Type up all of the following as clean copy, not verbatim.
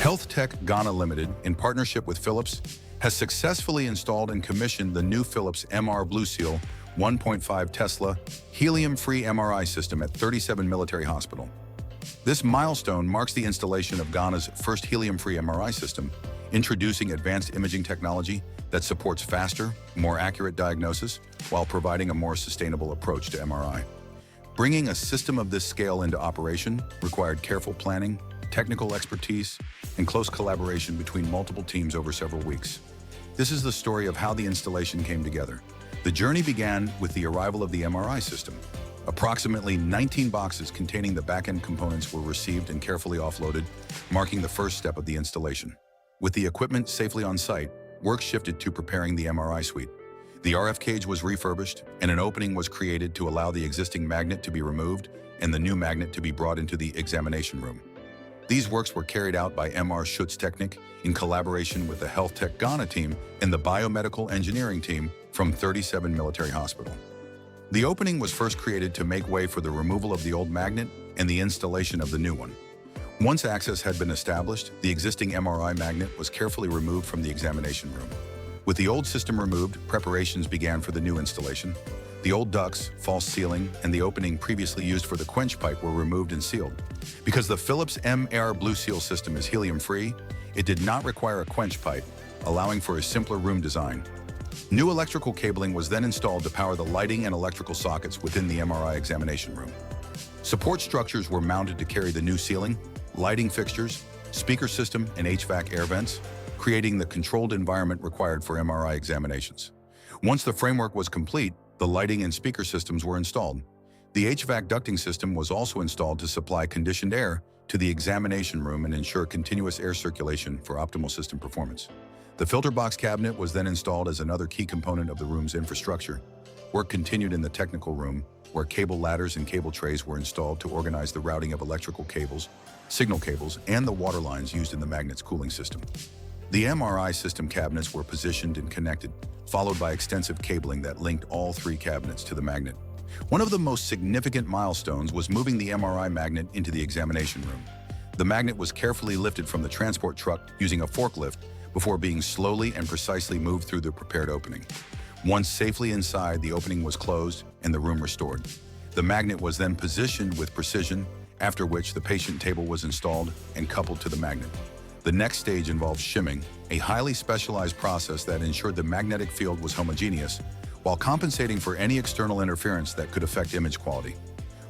HealthTech Ghana Limited, in partnership with Philips, has successfully installed and commissioned the new Philips BlueSeal 1.5 Tesla helium-free MRI system at 37 Military Hospital. This milestone marks the installation of Ghana's first helium-free MRI system, introducing advanced imaging technology that supports faster, more accurate diagnosis while providing a more sustainable approach to MRI. Bringing a system of this scale into operation required careful planning, technical expertise, and close collaboration between multiple teams over several weeks. This is the story of how the installation came together. The journey began with the arrival of the MRI system. Approximately 19 boxes containing the back-end components were received and carefully offloaded, marking the first step of the installation. With the equipment safely on site, work shifted to preparing the MRI suite. The RF cage was refurbished, and an opening was created to allow the existing magnet to be removed and the new magnet to be brought into the examination room. These works were carried out by MR Schutztechnik in collaboration with the HealthTech Ghana team and the biomedical engineering team from 37 Military Hospital. The opening was first created to make way for the removal of the old magnet and the installation of the new one. Once access had been established, the existing MRI magnet was carefully removed from the examination room. With the old system removed, preparations began for the new installation. The old ducts, false ceiling, and the opening previously used for the quench pipe were removed and sealed. Because the Philips BlueSeal system is helium-free, it did not require a quench pipe, allowing for a simpler room design. New electrical cabling was then installed to power the lighting and electrical sockets within the MRI examination room. Support structures were mounted to carry the new ceiling, lighting fixtures, speaker system, and HVAC air vents, creating the controlled environment required for MRI examinations. Once the framework was complete, the lighting and speaker systems were installed. The HVAC ducting system was also installed to supply conditioned air to the examination room and ensure continuous air circulation for optimal system performance. The filter box cabinet was then installed as another key component of the room's infrastructure. Work continued in the technical room, where cable ladders and cable trays were installed to organize the routing of electrical cables, signal cables, and the water lines used in the magnet's cooling system. The MRI system cabinets were positioned and connected, followed by extensive cabling that linked all three cabinets to the magnet. One of the most significant milestones was moving the MRI magnet into the examination room. The magnet was carefully lifted from the transport truck using a forklift before being slowly and precisely moved through the prepared opening. Once safely inside, the opening was closed and the room restored. The magnet was then positioned with precision, after which the patient table was installed and coupled to the magnet. The next stage involved shimming, a highly specialized process that ensured the magnetic field was homogeneous, while compensating for any external interference that could affect image quality.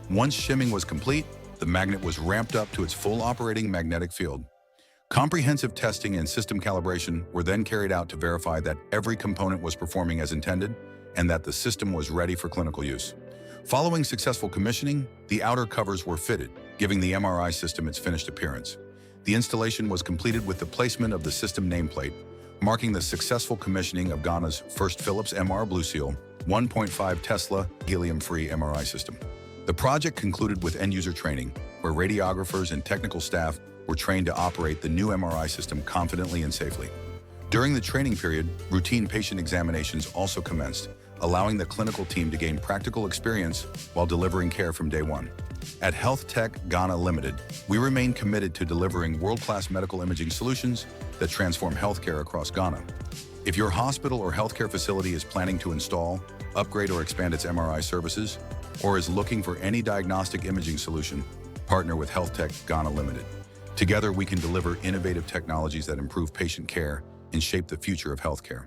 Once shimming was complete, the magnet was ramped up to its full operating magnetic field. Comprehensive testing and system calibration were then carried out to verify that every component was performing as intended and that the system was ready for clinical use. Following successful commissioning, the outer covers were fitted, giving the MRI system its finished appearance. The installation was completed with the placement of the system nameplate, marking the successful commissioning of Ghana's first Philips BlueSeal 1.5 Tesla helium-free MRI system. The project concluded with end-user training, where radiographers and technical staff were trained to operate the new MRI system confidently and safely. During the training period, routine patient examinations also commenced, allowing the clinical team to gain practical experience while delivering care from day one. At HealthTech Ghana Limited, we remain committed to delivering world-class medical imaging solutions that transform healthcare across Ghana. If your hospital or healthcare facility is planning to install, upgrade, or expand its MRI services, or is looking for any diagnostic imaging solution, partner with HealthTech Ghana Limited. Together, we can deliver innovative technologies that improve patient care and shape the future of healthcare.